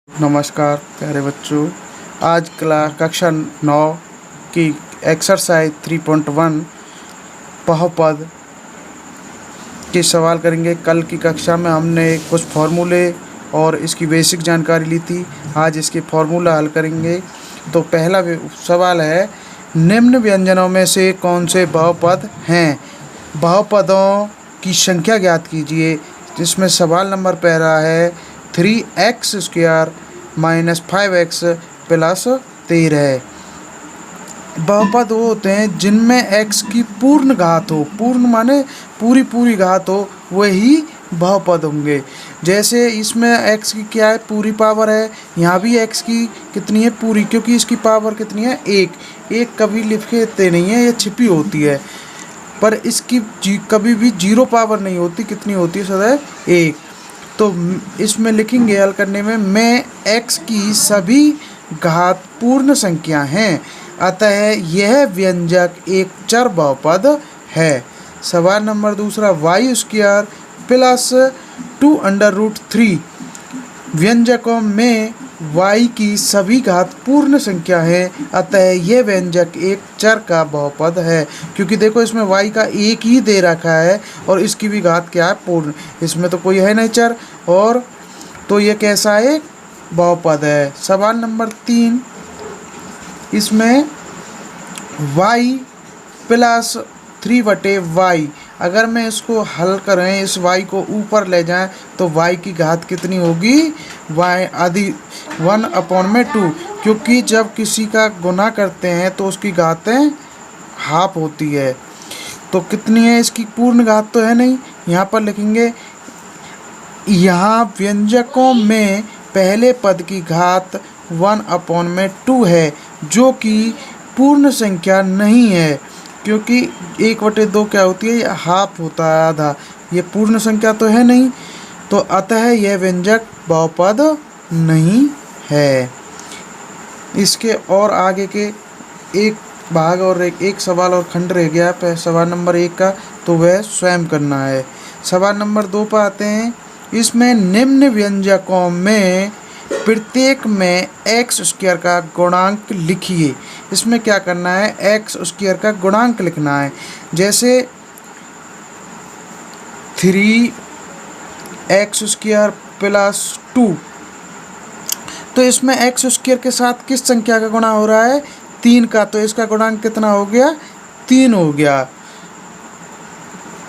नमस्कार प्यारे बच्चों। आज कक्षा 9 की एक्सरसाइज 3.1 बहुपद के सवाल करेंगे। कल की कक्षा में हमने कुछ फार्मूले और इसकी बेसिक जानकारी ली थी। आज इसके फार्मूला हल करेंगे। तो पहला सवाल है, निम्न व्यंजनों में से कौन से बहुपद हैं? बहुपदों की संख्या ज्ञात कीजिए। जिसमें सवाल नंबर पहला है 3x² माइनस 5x प्लस 13। बहुपद वो होते हैं जिनमें x की पूर्ण घात हो, पूर्ण माने पूरी घात हो, वही बहुपद होंगे। जैसे इसमें x की क्या है, पूरी पावर है। यहाँ भी x की कितनी है, पूरी, क्योंकि इसकी पावर कितनी है, एक कभी लिखते नहीं है, ये छिपी होती है। पर इसकी कभी भी 0 पावर नहीं होती, कितनी होती है, सदैव 1। तो इसमें लिखेंगे हल करने में x की सभी घात पूर्ण संख्या हैं, अतः यह व्यंजक एक चर बहुपद है। सवाल नंबर दूसरा, y² प्लस 2√3 व्यंजकों में y की सभी घात पूर्ण संख्या है, अतः यह व्यंजक एक चर का बहुपद है। क्योंकि देखो इसमें y का एक ही दे रखा है और इसकी भी घात क्या है, पूर्ण। इसमें तो कोई है नहीं चर, और तो ये कैसा एक बहुपद है। सवाल नंबर 3, इसमें y प्लस 3/y, अगर मैं इसको हल करें, इस y को ऊपर ले जाएं, तो y की घात कितनी होगी, y आदि 1/2। क्योंकि जब किसी का गुना करते हैं तो उसकी घातें हाफ होती है। तो कितनी है, इसकी पूर्ण घात तो है नहीं। यहाँ पर लिखेंगे, यहाँ व्यंजकों में पहले पद की घात 1/2 है, जो कि पूर्ण संख्या नहीं है। क्योंकि 1/2 क्या होती है, ये हाफ होता है, आधा। ये पूर्ण संख्या तो है नहीं, तो अतः यह व्यंजक बहुपद नहीं है। इसके और आगे के एक भाग और एक सवाल और खंड रह गया सवाल नंबर 1 का, तो वह स्वयं करना है। सवाल नंबर 2 पर आते हैं। इसमें निम्न व्यंजकों में प्रत्येक में x² का गुणांक लिखिए। इसमें क्या करना है, x² का गुणांक लिखना है। जैसे 3x² प्लस 2, तो इसमें x² के साथ किस संख्या का गुणा हो रहा है, 3 का, तो इसका गुणांक कितना हो गया, 3 हो गया।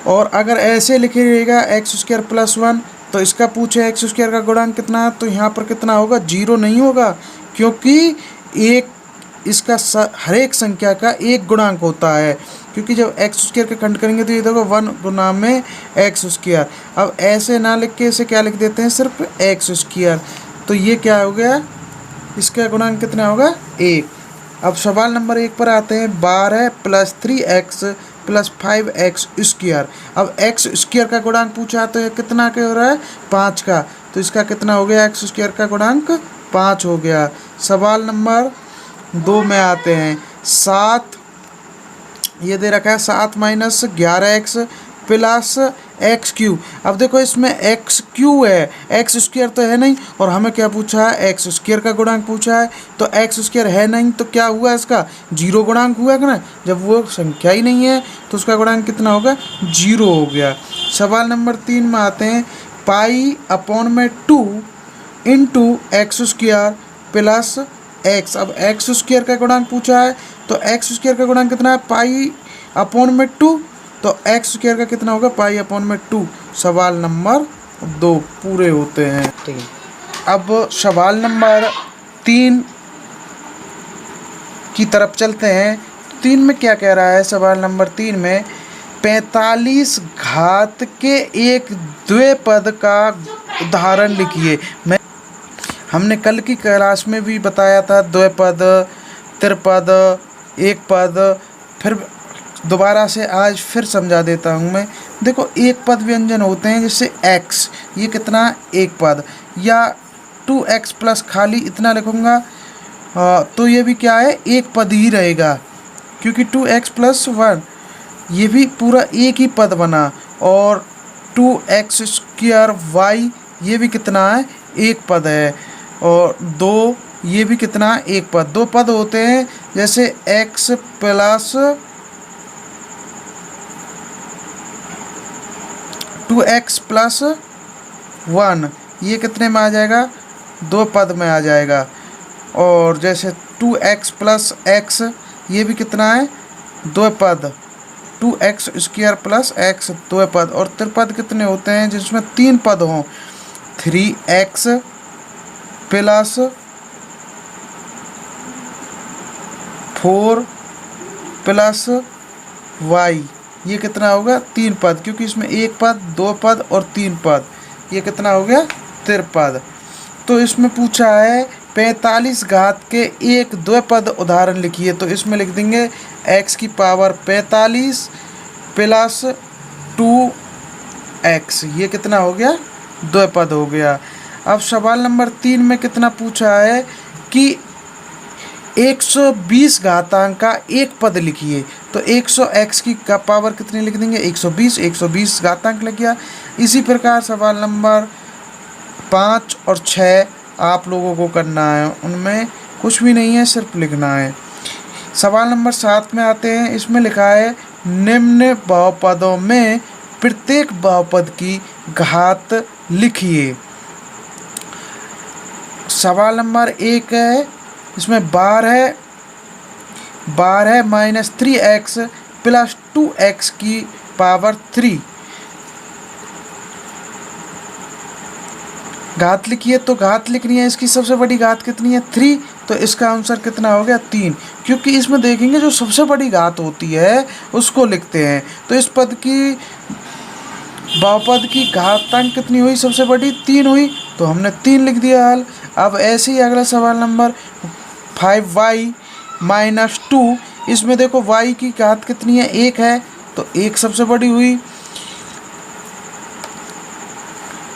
और अगर ऐसे लिखे रहेगा x² प्लस 1, तो इसका पूछे x² का गुणांक कितना है, तो यहाँ पर कितना होगा, 0 नहीं होगा। क्योंकि एक इसका हर एक संख्या का एक गुणांक होता है। क्योंकि जब x² के खंड करेंगे तो ये देखो 1 गुना में x²। अब ऐसे ना लिख के इसे क्या लिख देते हैं, सिर्फ x²। तो ये क्या हो गया, इसका गुणांक कितना होगा, 1। अब सवाल नंबर 1 पर आते हैं। 12 प्लस 3x प्लस 5x²। अब x² का गुणांक पूछा, तो ये कितना के हो रहा है, 5 का। तो इसका कितना हो गया, x² का गुणांक 5 हो गया। सवाल नंबर 2 में आते हैं। 7 ये दे रखा है, 7 माइनस 11x प्लस x³। अब देखो इसमें x³ है, x² तो है नहीं, और हमें क्या पूछा है, x² का गुणांक पूछा है। तो x² है नहीं, तो क्या हुआ, इसका 0 गुणांक हुआ है ना। जब वो संख्या ही नहीं है तो उसका गुणांक कितना होगा, 0 हो गया। सवाल नंबर 3 में आते हैं। π/2 इंटू x² प्लस x। अब x² का गुणांक पूछा है, तो x² का गुणांक कितना है, π/2। तो x² का कितना होगा, π/2। सवाल नंबर 2 पूरे होते हैं। अब सवाल नंबर 3 की तरफ चलते हैं। 3 में क्या कह रहा है, सवाल नंबर 3 में 45 घात के एक द्विपद का उदाहरण लिखिए। हमने कल की क्लास में भी बताया था, द्विपद, त्रिपद, एक पद। फिर दोबारा से आज फिर समझा देता हूँ मैं। देखो, एक पद व्यंजन होते हैं, जैसे x, ये कितना, एक पद, या 2x प्लस खाली इतना लिखूँगा, तो ये भी क्या है, एक पद ही रहेगा। क्योंकि 2x प्लस 1 ये भी पूरा एक ही पद बना, और 2x² y ये भी कितना है, एक पद है। और दो, ये भी कितना, एक पद। दो पद होते हैं जैसे x प्लस 2x प्लस 1, ये कितने में आ जाएगा, दो पद में आ जाएगा। और जैसे 2x प्लस x, ये भी कितना है, दो पद। 2x स्क्वायर प्लस x, दो पद। और त्रिपद कितने होते हैं जिसमें तीन पद हों, 3x प्लस 4 प्लस y, ये कितना होगा, तीन पद, क्योंकि इसमें एक पद, दो पद और तीन पद, ये कितना हो गया, त्रिपद। तो इसमें पूछा है 45 घात के एक द्विपद उदाहरण लिखिए। तो इसमें लिख देंगे x की पावर 45 प्लस 2x, ये कितना हो गया, द्विपद हो गया। अब सवाल नंबर 3 में कितना पूछा है कि 120 घातांक का एक पद लिखिए। तो 100x की का पावर कितनी लिख देंगे, 120, 120 घातांक लग गया। इसी प्रकार सवाल नंबर 5 और 6 आप लोगों को करना है, उनमें कुछ भी नहीं है, सिर्फ लिखना है। सवाल नंबर 7 में आते हैं। इसमें लिखा है निम्न बहुपदों में प्रत्येक बहुपद की घात लिखिए। सवाल नंबर 1 है, इसमें बार है -3x प्लस 2x की पावर 3, घात लिखिए। तो घात लिखनी है, इसकी सबसे बड़ी घात कितनी है, 3, तो इसका आंसर कितना हो गया, 3। क्योंकि इसमें देखेंगे जो सबसे बड़ी घात होती है उसको लिखते हैं। तो इस पद की, बहुपद की घातांक कितनी हुई, सबसे बड़ी 3 हुई, तो हमने 3 लिख दिया हल। अब ऐसे ही अगला सवाल नंबर 5y माइनस 2, इसमें देखो y की घात कितनी है, 1 है, तो 1 सबसे बड़ी हुई।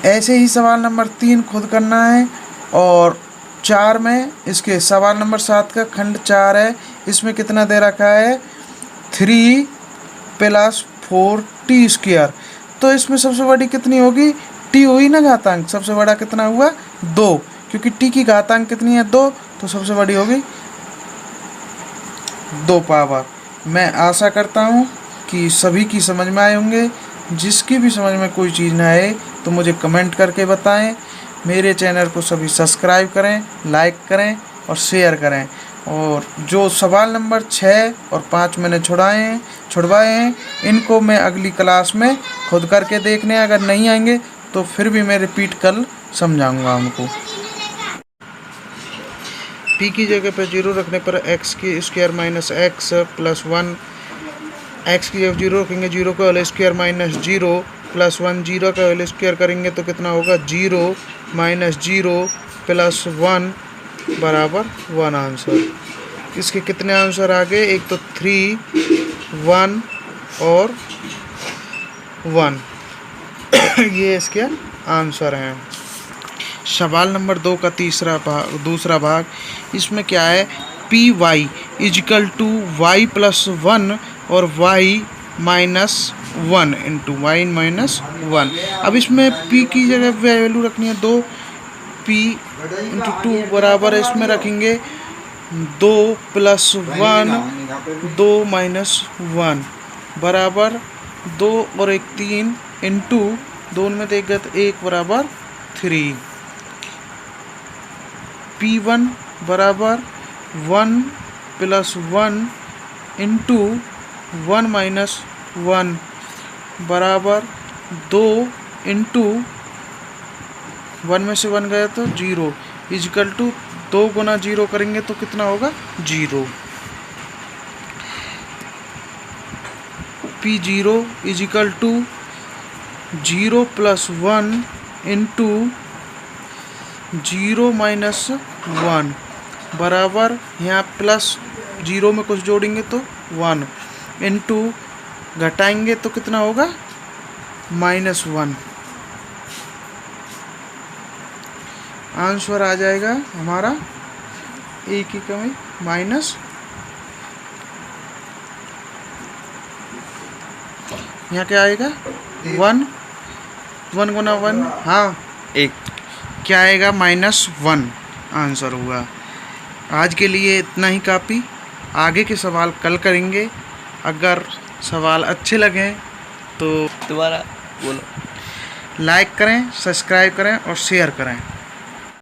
ऐसे ही सवाल नंबर 3 खुद करना है। और 4 में इसके सवाल नंबर 7 का खंड 4 है, इसमें कितना दे रखा है, 3 प्लस 4t स्क्वायर। तो इसमें सबसे बड़ी कितनी होगी, t हुई ना घातांक, सबसे बड़ा कितना हुआ, 2, क्योंकि t की घातांक कितनी है, 2, तो सबसे बड़ी होगी 2 पावर। मैं आशा करता हूँ कि सभी की समझ में आए होंगे। जिसकी भी समझ में कोई चीज़ ना आए तो मुझे कमेंट करके बताएं। मेरे चैनल को सभी सब्सक्राइब करें, लाइक करें और शेयर करें। और जो सवाल नंबर 6 और 5 मैंने छुड़वाए हैं, इनको मैं अगली क्लास में खुद करके देखने, अगर नहीं आएंगे तो फिर भी मैं रिपीट कर समझाऊंगा हमको। p की जगह पर 0 रखने पर x की square minus x plus 1, x की जगह 0 रखेंगे, 0 का होल स्क्वायर माइनस 0 प्लस 1, 0 का होल स्क्वायर करेंगे तो कितना होगा, 0 माइनस 0 प्लस 1 बराबर 1 आंसर। इसके कितने आंसर आ गए, एक तो 3, 1 और 1 ये इसके आंसर हैं। सवाल नंबर 2 का दूसरा भाग, इसमें क्या है, P Y equal to Y plus 1 और y minus 1 into Y minus 1। अब इसमें p की जगह वैल्यू रखनी है 2, p इंटू 2 बराबर इसमें रखेंगे 2 प्लस 1, 2 माइनस 1 बराबर 2 और 1 3 इंटू 2 में देगा तो 1 बराबर 3। p1 बराबर 1 प्लस 1 इंटू 1 माइनस 1 बराबर 2 इंटू 1 में से 1 गया तो 0 इजिकल टू 2 गुना 0 करेंगे तो कितना होगा, 0। p0 equal to 0 plus 1 into 0 minus 1 बराबर, यहाँ प्लस 0 में कुछ जोड़ेंगे तो 1 इंटू घटाएंगे तो कितना होगा, माइनस 1। आंसर आ जाएगा हमारा ए की कमी माइनस, यहाँ क्या आएगा 1 गुना 1, हाँ 1, क्या आएगा -1। आंसर हुआ। आज के लिए इतना ही काफ़ी, आगे के सवाल कल करेंगे। अगर सवाल अच्छे लगे तो दोबारा बोलो। लाइक करें, सब्सक्राइब करें और शेयर करें।